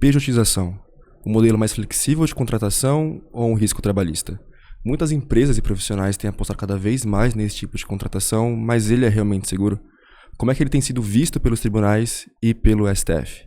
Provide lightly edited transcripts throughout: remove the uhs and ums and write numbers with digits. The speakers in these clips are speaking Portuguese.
Pejotização, um modelo mais flexível de contratação ou um risco trabalhista? Muitas empresas e profissionais têm apostado cada vez mais nesse tipo de contratação, mas ele é realmente seguro? Como é que ele tem sido visto pelos tribunais e pelo STF?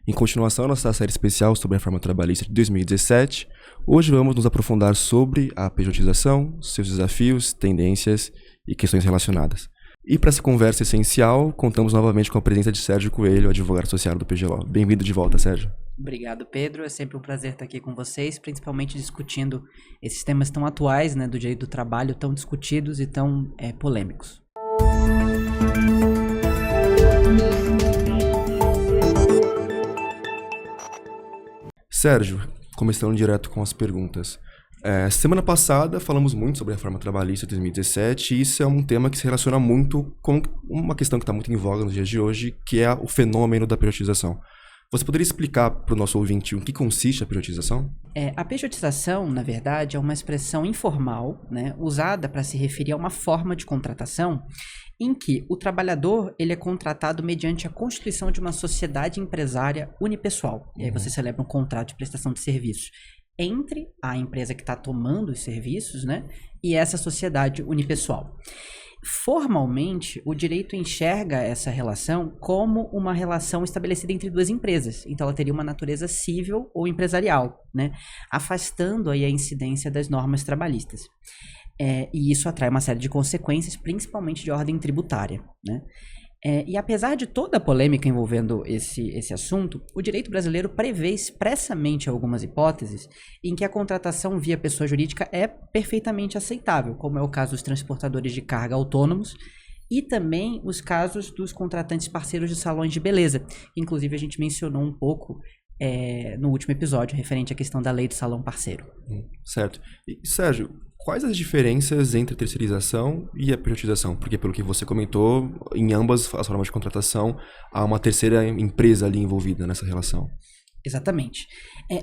Em continuação à nossa série especial sobre a reforma trabalhista de 2017, hoje vamos nos aprofundar sobre a pejotização, seus desafios, tendências e questões relacionadas. E para essa conversa essencial, contamos novamente com a presença de Sérgio Coelho, advogado associado do PGLaw. Bem-vindo de volta, Sérgio. Obrigado, Pedro. É sempre um prazer estar aqui com vocês, principalmente discutindo esses temas tão atuais, né, do direito do trabalho, tão discutidos e tão polêmicos. Sérgio, começando direto com as perguntas. Semana passada falamos muito sobre a reforma trabalhista de 2017 e isso é um tema que se relaciona muito com uma questão que está muito em voga nos dias de hoje, que é o fenômeno da pejotização. Você poderia explicar para o nosso ouvinte em que consiste a pejotização? A pejotização, na verdade, é uma expressão informal, né, usada para se referir a uma forma de contratação em que o trabalhador ele é contratado mediante a constituição de uma sociedade empresária unipessoal. E aí você celebra um contrato de prestação de serviços entre a empresa que está tomando os serviços, né, e essa sociedade unipessoal. Formalmente, o direito enxerga essa relação como uma relação estabelecida entre duas empresas. Então, ela teria uma natureza civil ou empresarial, né, afastando aí a incidência das normas trabalhistas. E isso atrai uma série de consequências, principalmente de ordem tributária, né? E apesar de toda a polêmica envolvendo esse assunto, o direito brasileiro prevê expressamente algumas hipóteses em que a contratação via pessoa jurídica é perfeitamente aceitável, como é o caso dos transportadores de carga autônomos e também os casos dos contratantes parceiros de salões de beleza, que inclusive a gente mencionou um pouco no último episódio, referente à questão da lei do salão parceiro. Certo. E, Sérgio, quais as diferenças entre a terceirização e a pejotização? Porque, pelo que você comentou, em ambas as formas de contratação, há uma terceira empresa ali envolvida nessa relação. Exatamente.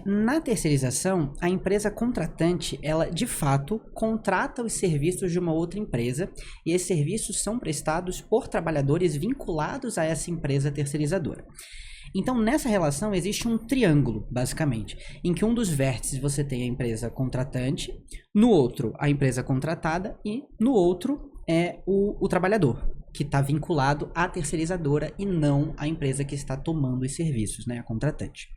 Na terceirização, a empresa contratante, ela de fato contrata os serviços de uma outra empresa e esses serviços são prestados por trabalhadores vinculados a essa empresa terceirizadora. Então, nessa relação, existe um triângulo, basicamente, em que um dos vértices você tem a empresa contratante, no outro a empresa contratada e no outro é o trabalhador, que está vinculado à terceirizadora e não à empresa que está tomando os serviços, né, a contratante.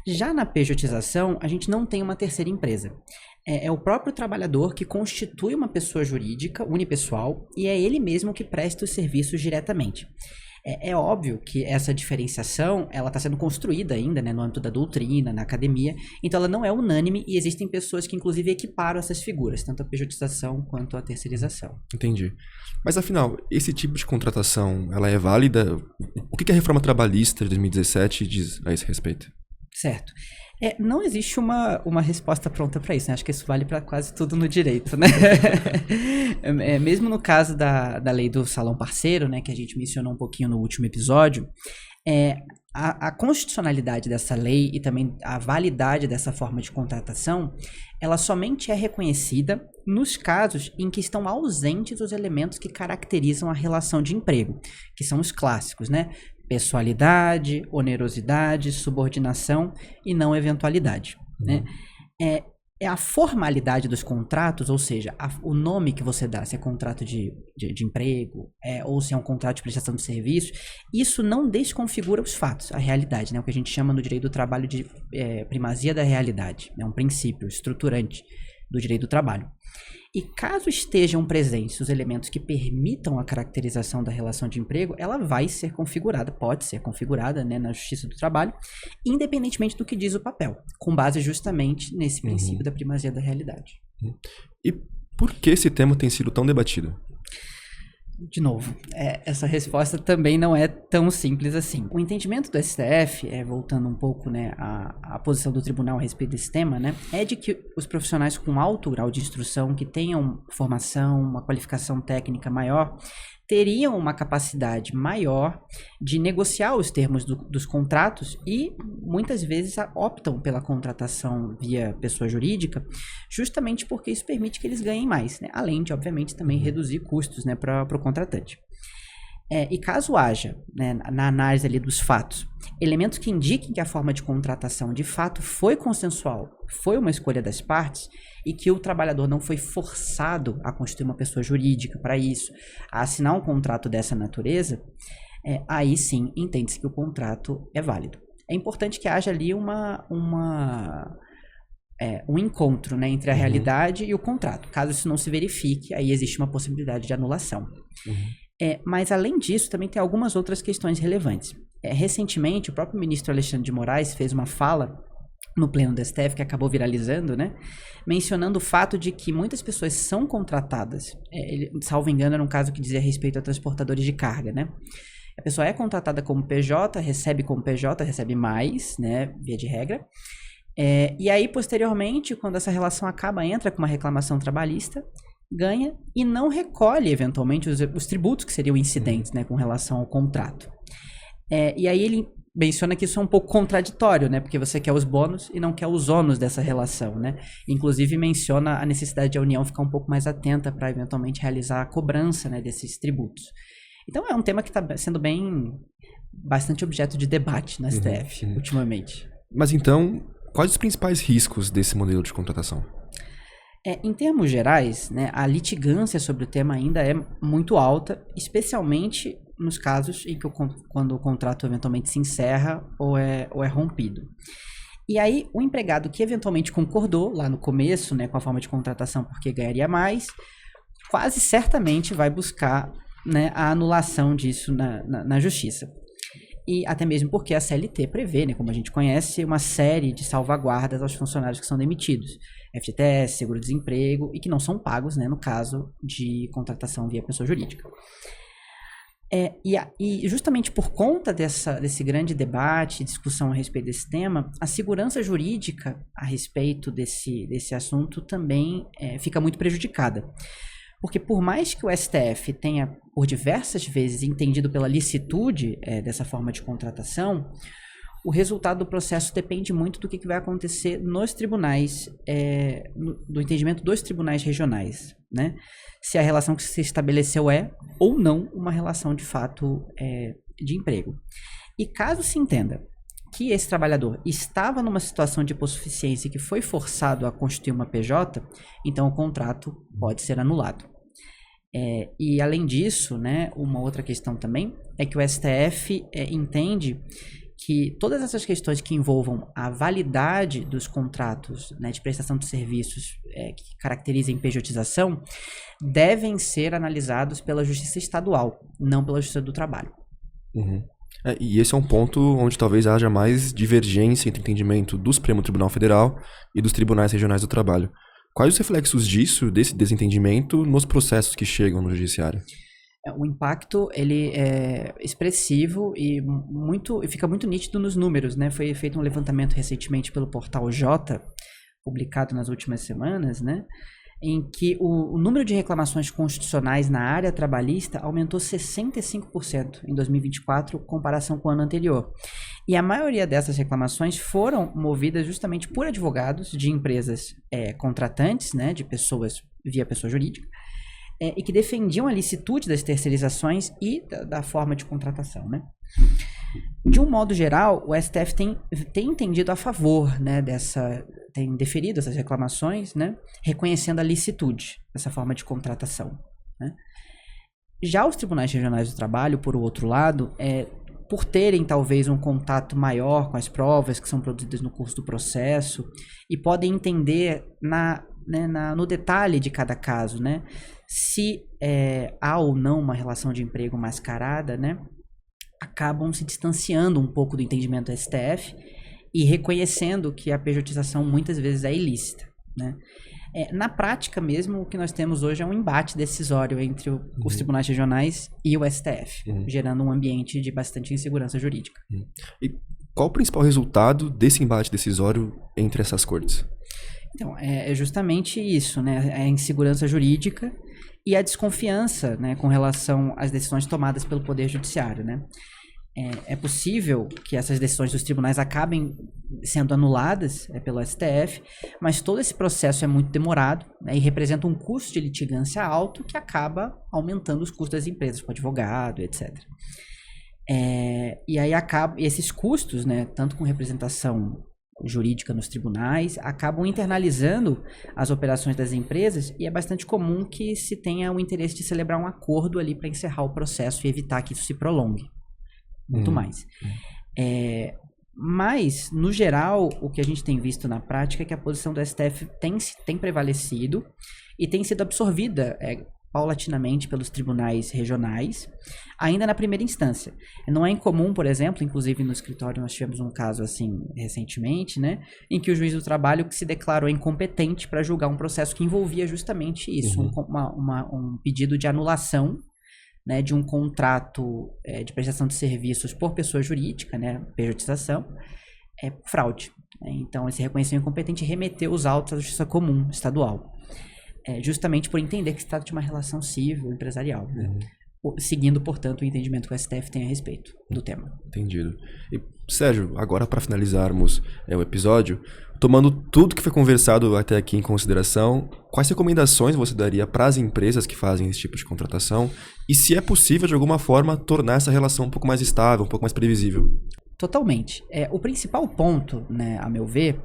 Já na pejotização, a gente não tem uma terceira empresa. É o próprio trabalhador que constitui uma pessoa jurídica unipessoal e é ele mesmo que presta os serviços diretamente. É óbvio que essa diferenciação ela está sendo construída ainda, né, no âmbito da doutrina, na academia, então ela não é unânime e existem pessoas que inclusive equiparam essas figuras, tanto a pejotização quanto a terceirização. Entendi. Mas afinal, esse tipo de contratação, ela é válida? O que a reforma trabalhista de 2017 diz a esse respeito? Certo. Não existe uma resposta pronta para isso, né? Acho que isso vale para quase tudo no direito, né? Mesmo no caso da lei do salão parceiro, né, que a gente mencionou um pouquinho no último episódio, a constitucionalidade dessa lei e também a validade dessa forma de contratação, ela somente é reconhecida nos casos em que estão ausentes os elementos que caracterizam a relação de emprego, que são os clássicos, né? Pessoalidade, onerosidade, subordinação e não eventualidade, né? É a formalidade dos contratos, ou seja, o nome que você dá, se é contrato de emprego, ou se é um contrato de prestação de serviço, isso não desconfigura os fatos, a realidade, né? O que a gente chama no direito do trabalho de primazia da realidade, é um princípio estruturante do direito do trabalho. E caso estejam presentes os elementos que permitam a caracterização da relação de emprego, ela vai ser configurada, pode ser configurada, né, na Justiça do Trabalho, independentemente do que diz o papel, com base justamente nesse princípio da primazia da realidade. E por que esse tema tem sido tão debatido? De novo, essa resposta também não é tão simples assim. O entendimento do STF, voltando um pouco, né, à posição do tribunal a respeito desse tema, né, é de que os profissionais com alto grau de instrução, que tenham formação, uma qualificação técnica maior, teriam uma capacidade maior de negociar os termos dos contratos e muitas vezes optam pela contratação via pessoa jurídica, justamente porque isso permite que eles ganhem mais, né? Além de, obviamente, também reduzir custos, né, para o contratante. E caso haja, né, na análise ali dos fatos, elementos que indiquem que a forma de contratação de fato foi consensual, foi uma escolha das partes, e que o trabalhador não foi forçado a constituir uma pessoa jurídica para isso, a assinar um contrato dessa natureza, aí sim entende-se que o contrato é válido. É importante que haja ali um encontro, né, entre a realidade e o contrato. Caso isso não se verifique, aí existe uma possibilidade de anulação. Mas, além disso, também tem algumas outras questões relevantes. Recentemente, o próprio ministro Alexandre de Moraes fez uma fala no pleno do STF, que acabou viralizando, né, mencionando o fato de que muitas pessoas são contratadas. Salvo engano, era um caso que dizia respeito a transportadores de carga, né? A pessoa é contratada como PJ, recebe como PJ, recebe mais, né, via de regra. E aí, posteriormente, quando essa relação acaba, entra com uma reclamação trabalhista, ganha e não recolhe, eventualmente, os tributos que seriam incidentes, né, com relação ao contrato. E aí ele menciona que isso é um pouco contraditório, né, porque você quer os bônus e não quer os ônus dessa relação, né. Inclusive menciona a necessidade da União ficar um pouco mais atenta para, eventualmente, realizar a cobrança, né, desses tributos. Então é um tema que está sendo bastante objeto de debate na STF, ultimamente. Mas então, quais os principais riscos desse modelo de contratação? Em termos gerais, né, a litigância sobre o tema ainda é muito alta, especialmente nos casos em que quando o contrato eventualmente se encerra ou é rompido. E aí, o empregado que eventualmente concordou lá no começo, né, com a forma de contratação porque ganharia mais, quase certamente vai buscar, né, a anulação disso na justiça. E até mesmo porque a CLT prevê, né, como a gente conhece, uma série de salvaguardas aos funcionários que são demitidos. FGTS, seguro-desemprego, e que não são pagos, né, no caso de contratação via pessoa jurídica. E justamente por conta desse grande debate, discussão a respeito desse tema, a segurança jurídica a respeito desse assunto também fica muito prejudicada. Porque por mais que o STF tenha, por diversas vezes, entendido pela licitude dessa forma de contratação, o resultado do processo depende muito do que vai acontecer nos tribunais, do entendimento dos tribunais regionais, né? Se a relação que se estabeleceu é ou não uma relação de fato de emprego. E caso se entenda que esse trabalhador estava numa situação de hipossuficiência e que foi forçado a constituir uma PJ, então o contrato pode ser anulado. E além disso, né, uma outra questão também é que o STF entende que todas essas questões que envolvam a validade dos contratos, né, de prestação de serviços que caracterizem pejotização devem ser analisados pela Justiça Estadual, não pela Justiça do Trabalho. E esse é um ponto onde talvez haja mais divergência entre o entendimento do Supremo Tribunal Federal e dos tribunais regionais do trabalho. Quais os reflexos desse desentendimento nos processos que chegam no judiciário? O impacto ele é expressivo e fica muito nítido nos números, né? Foi feito um levantamento recentemente pelo portal J, publicado nas últimas semanas, né? Em que o número de reclamações constitucionais na área trabalhista aumentou 65% em 2024, em comparação com o ano anterior. E a maioria dessas reclamações foram movidas justamente por advogados de empresas contratantes, né, de pessoas via pessoa jurídica, e que defendiam a licitude das terceirizações e da forma de contratação, né? De um modo geral, o STF tem entendido a favor, né, tem deferido essas reclamações, né, reconhecendo a licitude dessa forma de contratação, né? Já os tribunais regionais do trabalho, por outro lado, por terem talvez um contato maior com as provas que são produzidas no curso do processo e podem entender no detalhe de cada caso, né, se há ou não uma relação de emprego mascarada, né, acabam se distanciando um pouco do entendimento do STF e reconhecendo que a pejotização muitas vezes é ilícita, né? Na prática mesmo, o que nós temos hoje é um embate decisório entre os tribunais regionais e o STF, gerando um ambiente de bastante insegurança jurídica. E qual o principal resultado desse embate decisório entre essas cortes? Então, é justamente isso, né? A insegurança jurídica e a desconfiança, né, com relação às decisões tomadas pelo Poder Judiciário, né? É possível que essas decisões dos tribunais acabem sendo anuladas pelo STF, mas todo esse processo é muito demorado, né, e representa um custo de litigância alto que acaba aumentando os custos das empresas, com advogado, etc. E aí esses custos, né, tanto com representação jurídica nos tribunais, acabam internalizando as operações das empresas, e é bastante comum que se tenha o interesse de celebrar um acordo ali para encerrar o processo e evitar que isso se prolongue muito mais. Mas, no geral, o que a gente tem visto na prática é que a posição do STF tem prevalecido e tem sido absorvida paulatinamente pelos tribunais regionais, ainda na primeira instância. Não é incomum, por exemplo, inclusive no escritório nós tivemos um caso assim recentemente, né, em que o juiz do trabalho se declarou incompetente para julgar um processo que envolvia justamente isso, um pedido de anulação, né, de um contrato de prestação de serviços por pessoa jurídica, né, pejotização, por fraude. Então, esse reconhecimento incompetente remeteu os autos à Justiça Comum Estadual. Justamente por entender que se trata de uma relação civil, empresarial, né? Seguindo, portanto, o entendimento que o STF tem a respeito do tema. Entendido. E, Sérgio, agora para finalizarmos o episódio, tomando tudo que foi conversado até aqui em consideração, quais recomendações você daria para as empresas que fazem esse tipo de contratação e se é possível, de alguma forma, tornar essa relação um pouco mais estável, um pouco mais previsível? Totalmente. O principal ponto, né, a meu ver,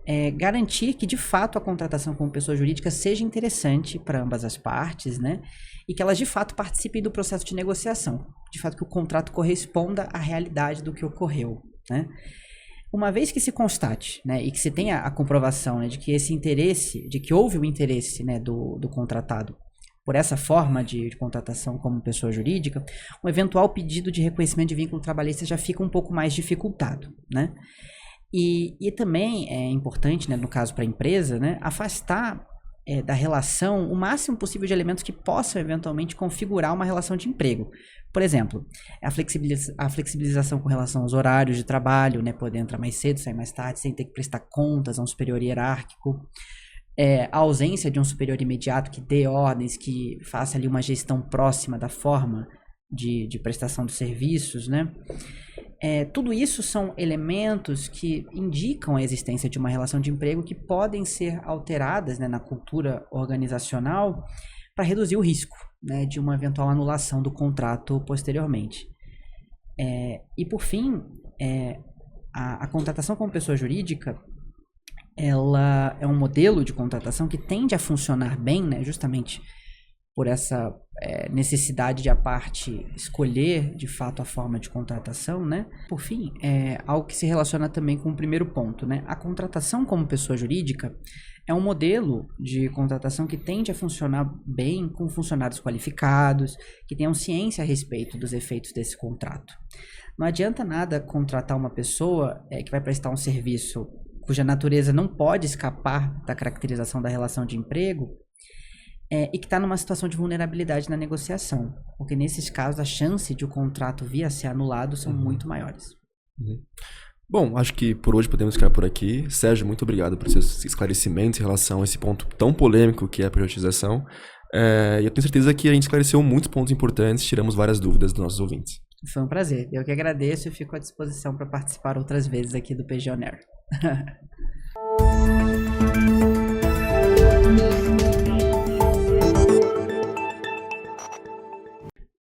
é garantir que, de fato, a contratação como pessoa jurídica seja interessante para ambas as partes, né? E que elas, de fato, participem do processo de negociação. De fato, que o contrato corresponda à realidade do que ocorreu, né? Uma vez que se constate, né, e que se tenha a comprovação, né, de que esse interesse, de que houve o interesse, né, do contratado por essa forma de contratação como pessoa jurídica, um eventual pedido de reconhecimento de vínculo trabalhista já fica um pouco mais dificultado, né? E também é importante, né, no caso para a empresa, né, afastar da relação o máximo possível de elementos que possam eventualmente configurar uma relação de emprego. Por exemplo, a flexibilização com relação aos horários de trabalho, né, poder entrar mais cedo, sair mais tarde, sem ter que prestar contas a um superior hierárquico. A ausência de um superior imediato que dê ordens, que faça ali uma gestão próxima da forma de prestação de serviços, né? Tudo isso são elementos que indicam a existência de uma relação de emprego que podem ser alteradas, né, na cultura organizacional para reduzir o risco, né, de uma eventual anulação do contrato posteriormente. E por fim, a contratação como pessoa jurídica, ela é um modelo de contratação que tende a funcionar bem, né, justamente por essa necessidade de a parte escolher, de fato, a forma de contratação, né? Por fim, algo que se relaciona também com o primeiro ponto, né? A contratação como pessoa jurídica é um modelo de contratação que tende a funcionar bem com funcionários qualificados, que tenham ciência a respeito dos efeitos desse contrato. Não adianta nada contratar uma pessoa que vai prestar um serviço cuja natureza não pode escapar da caracterização da relação de emprego, e que está numa situação de vulnerabilidade na negociação, porque nesses casos a chance de o contrato vir a ser anulado são muito maiores. Bom, acho que por hoje podemos ficar por aqui. Sérgio, muito obrigado por seus esclarecimentos em relação a esse ponto tão polêmico que é a pejotização. E eu tenho certeza que a gente esclareceu muitos pontos importantes, tiramos várias dúvidas dos nossos ouvintes. Foi um prazer. Eu que agradeço e fico à disposição para participar outras vezes aqui do PG On Air.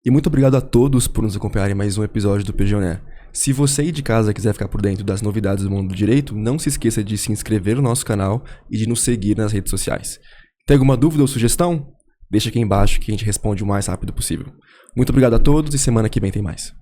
E muito obrigado a todos por nos acompanharem em mais um episódio do PG On Air. Se você aí de casa quiser ficar por dentro das novidades do mundo do direito, não se esqueça de se inscrever no nosso canal e de nos seguir nas redes sociais. Tem alguma dúvida ou sugestão? Deixa aqui embaixo que a gente responde o mais rápido possível. Muito obrigado a todos e semana que vem tem mais.